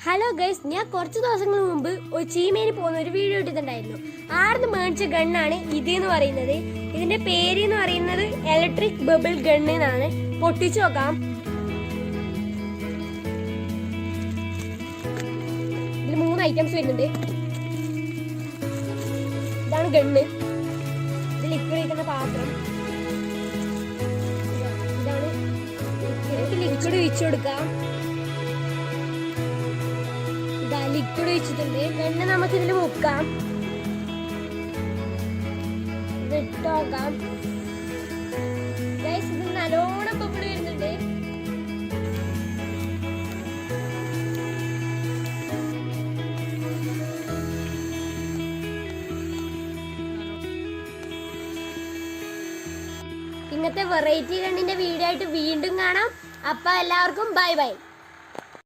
Hello guys, ഞാൻ കുറച്ച് ദിവസങ്ങൾ മുമ്പ് ഒരു ചീമേനി പോകുന്ന ഒരു വീഡിയോ ഇട്ടിട്ടുണ്ടായിരുന്നു. ആർന്ന് മേടിച്ച ഗണ്ണാണ് ഇത് എന്ന് പറയുന്നത്. ഇതിന്റെ പേര് എന്ന് പറയുന്നത് ഇലക്ട്രിക് ബബിൾ ഗൺ എന്നാണ്. പൊട്ടിച്ചു നോക്കാം. ഇതിൽ 3 ഐറ്റംസ് വരുന്നുണ്ട്. ഇതാണ് ഗണ്ണ്. ഇത് ലിക്വിഡ് ഒഴിക്കുന്ന പാത്രം. ഇതാണ് ലിക്വിഡ് ഒഴിച്ചു കൊടുക്കാം. ലിക്വിഡ് ഒഴിച്ചിട്ടുണ്ട്. ഗണ്ണ് നമുക്ക് ഇതിൽ മുക്കാം. ഇട്ടോക്കാം. ഇത് നല്ലോണം ബബിൾ വരുന്നുണ്ട്. ഇങ്ങനത്തെ വെറൈറ്റി ഗണ്ണിന്റെ വീഡിയോ ആയിട്ട് വീണ്ടും കാണാം. അപ്പൊ എല്ലാവർക്കും ബൈ ബൈ.